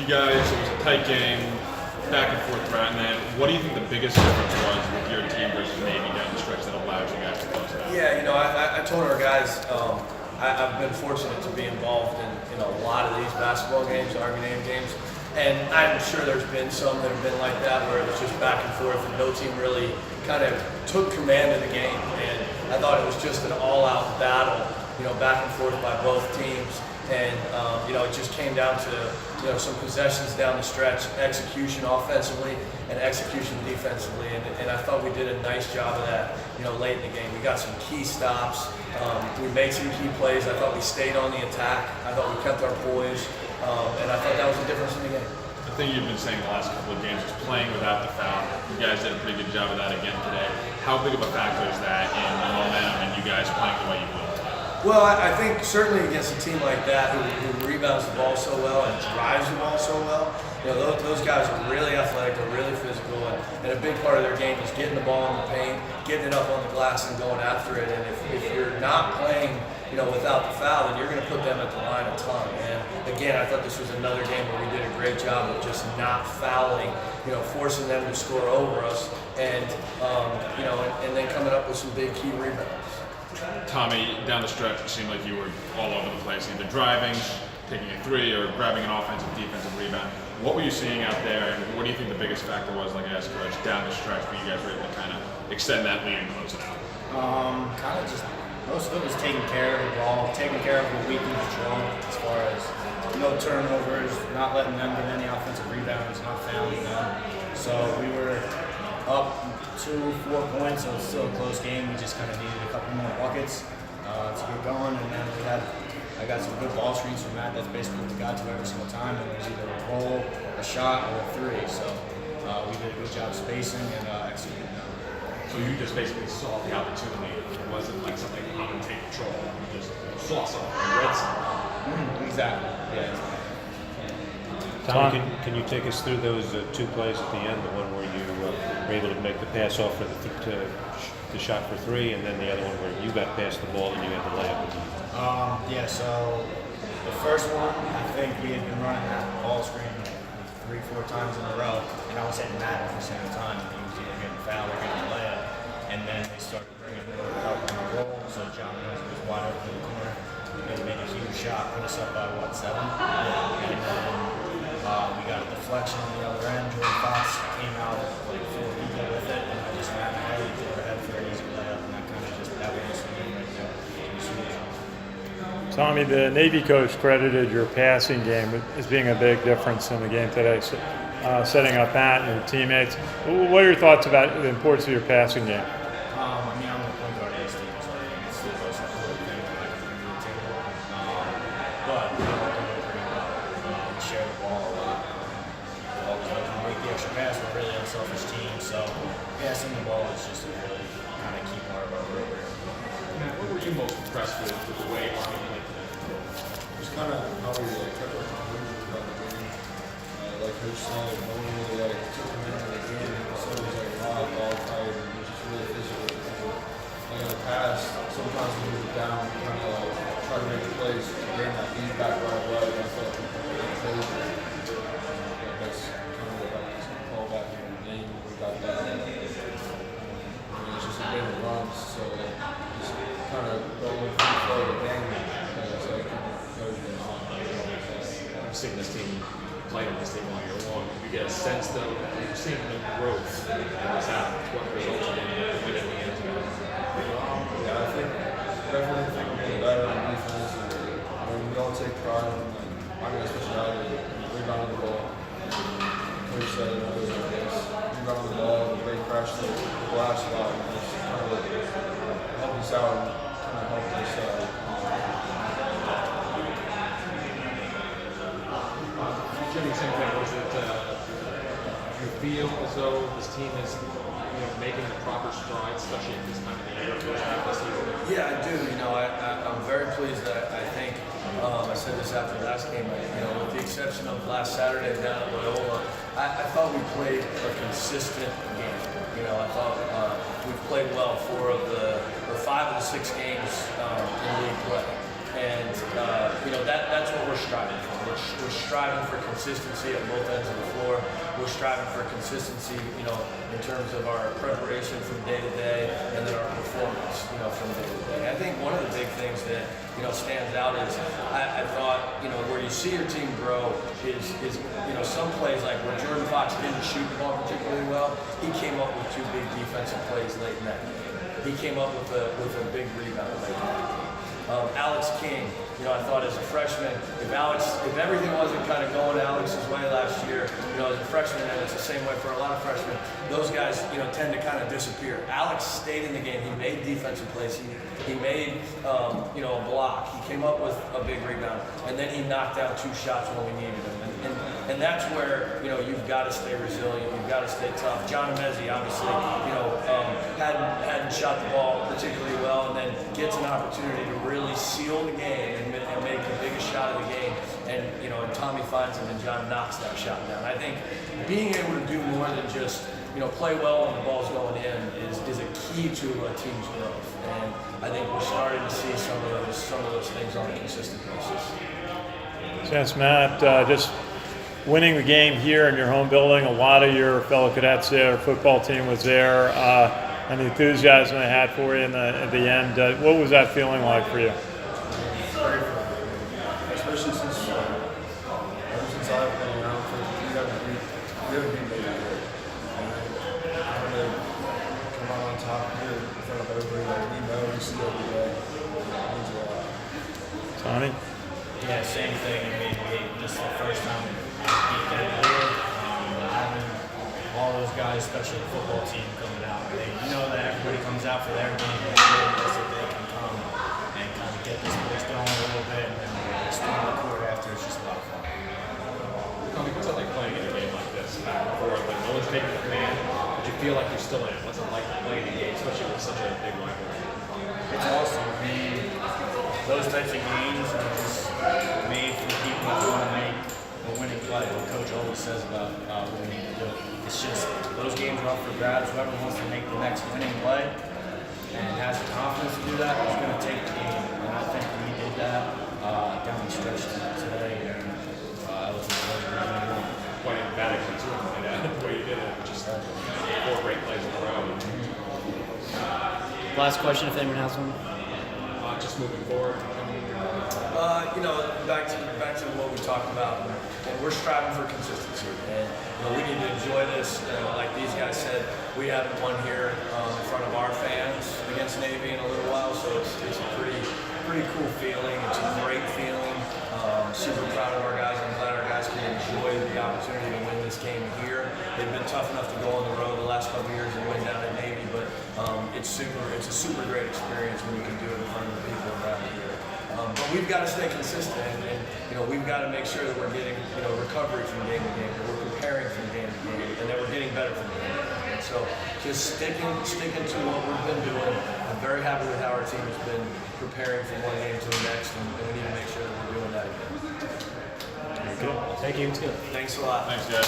guys, it was a tight game, back and forth throughout, and then what do you think the biggest difference was with your team versus Navy down the stretch that allowed you guys to close it out? Yeah, I told our guys, I've been fortunate to be involved in a lot of these basketball games, Army Navy games, and I'm sure there's been some that have been like that where it was just back and forth and no team really kind of took command of the game. And I thought it was just an all-out battle, back and forth by both teams. And, it just came down to, some possessions down the stretch, execution offensively and execution defensively. And I thought we did a nice job of that, late in the game. We got some key stops. We made some key plays. I thought we stayed on the attack. I thought we kept our poise. And I thought that was the difference in the game. The thing you've been saying the last couple of games is playing without the foul. You guys did a pretty good job of that again today. How big of a factor is that in the momentum and you guys playing the way you will? Well, I think certainly against a team like that who rebounds the ball so well and drives the ball so well, those guys are really athletic, they're really physical, and a big part of their game is getting the ball in the paint, getting it up on the glass and going after it. And if you're not playing without the foul, then you're going to put them at the line a ton. And again, I thought this was another game where we did a great job of just not fouling, forcing them to score over us, and and then coming up with some big key rebounds. Tommy, down the stretch, it seemed like you were all over the place, either driving, taking a three, or grabbing an offensive, defensive rebound. What were you seeing out there, and what do you think the biggest factor was, like I asked Coach, down the stretch where you guys were able to kind of extend that lead and close it out? Kind of just, most of it was taking care of the ball, taking care of what we can control as far as no turnovers, not letting them get any offensive rebounds, not fouling them. So we were up 2-4 points, so it's still a close game. We just kind of needed a couple more buckets to get going, and then I got some good ball screens from Matt. That's basically what we got to every single time, and it was either a roll, a shot, or a three. So we did a good job spacing and executing that. So you just basically saw the opportunity. It wasn't like something I'm going to take control. You just saw something, read something. Exactly. Yeah. Tommy, can you take us through those two plays at the end? The one where you were able to make the pass off for the shot for three, and then the other one where you got past the ball and you had the layup. So the first one, I think we had been running that ball screen 3-4 times in a row, and I was hitting Matt every single time. He was either getting fouled or getting a layup, and then they started bringing more help on the roll. So John was wide open in the corner. They made a huge shot, put us up by 7? And then we got a deflection on the other end. Jordan Fox came out like 4 people with it, and I just ran ahead and threw ahead for an easy layup, and that kind of just that was the game right there. Tommy, the Navy coach credited your passing game as being a big difference in the game today, setting up Matt and your teammates. What are your thoughts about the importance of your passing game? I'm the point guard of this team, so it's the most important thing that I can bring to the table. But we all do it pretty well. We share the ball a lot. We always like to make the extra pass. We're a really unselfish team, so passing the ball is just a really kind of key part of our program. Matt, what were you most impressed with the way Army played today? Just kind of how we kept our composure throughout the game. Like Coach said, no one really took command of the game. So it was wild ball fight, and it was just really physical. In the past, sometimes we moved down, kind of try to make plays to gain that feedback right away. And I felt like that's kind of what I was call back in the game when we got that. It's just a bit of runs, so just kind of rolling through the flow of the game. So I keep encouraging on. I've seen this team play on this team all year long. You get a sense, though, that you're seeing the growth in this happens. What results in winning the end zone? Yeah, I think definitely think we're getting better on defense. We all take pride in I'm going to speciality, rebounding the ball. Coach said it was rebounding the ball, they crash the glass a lot, and just kind of help us out and kind of help us Jimmy, same thing. Was it you feel as though this team is making the proper strides, especially at this time of the year, first half of the season? Yeah, I do. I'm very pleased that I think, I said this after the last game, with the exception of last Saturday down at Loyola, I thought we played a consistent game. I thought we've played well 5 of the 6 games in league play. And that's what we're striving for. We're striving for consistency at both ends of the floor. We're striving for consistency, in terms of our preparation from day to day, and then our performance, from day to day. I think one of the big things that stands out is I thought where you see your team grow is some plays like where Jordan Fox didn't shoot the ball particularly well. He came up with 2 big defensive plays late in that game. He came up with a big rebound late in that game. Alex King, I thought as a freshman, if everything wasn't kind of going Alex's way last year, as a freshman, and it's the same way for a lot of freshmen, those guys, tend to kind of disappear. Alex stayed in the game. He made defensive plays. He made, a block. He came up with a big rebound, and then he knocked down 2 shots when we needed him. And that's where, you've got to stay resilient. You've got to stay tough. John Mezzi, obviously, hadn't shot the ball particularly well, and then gets an opportunity to really seal the game and make the biggest shot of the game. And Tommy finds him, and John knocks that shot down. I think being able to do more than just play well when the ball's going in is a key to a team's growth. And I think we're starting to see some of those things on a consistent basis. Yes, Matt, just winning the game here in your home building, a lot of your fellow cadets there, football team was there, and the enthusiasm they had for you at the end. What was that feeling like for you? Especially since ever since I've been around, we haven't beat me that way. And having to come out on top here in front of everybody that we know and see every day means a lot. Tony? Yeah, same thing. I mean, this is the first time I beat them here. Having all those guys, especially the football team, coming out. That everybody comes out for their game. It's really nice that they can come and kind of get this place going a little bit, and then storm the court after. It's just a lot of fun. What's it like playing in a game like this? Or like no one's taking the command, but you feel like you're still in it. What's it like playing a game, especially with such a big rivalry? It's awesome. I mean, those types of games are just made for people who want to make a winning play. What Coach always says about what we need to do. It's just those games are up for grabs. Whoever wants to make the next winning play and has the confidence to do that is going to take the game. And I think we did that down the stretch today. And it was a pleasure. Quite emphatically too, the way you did it, just 4 great plays in a row. Last question, if anyone has one. Just moving forward. Back to what we talked about, and we're striving for consistency, and we need to enjoy this. Like these guys said, we haven't won here in front of our fans against Navy in a little while, so it's a pretty cool feeling. It's a great feeling. Super proud of our guys. I'm glad our guys can enjoy the opportunity to win this game here. They've been tough enough to go on the road the last couple of years and win down at Navy, but it's a super great experience when you can do it in front of the people around here. But we've got to stay consistent, and we've got to make sure that we're getting recovery from game to game, that we're preparing from game to game, and that we're getting better from game to game. And so just sticking to what we've been doing. I'm very happy with how our team has been preparing from one game to the next, and we need to make sure that we're doing that again. Thank you. It's good. Thanks a lot. Thanks, guys.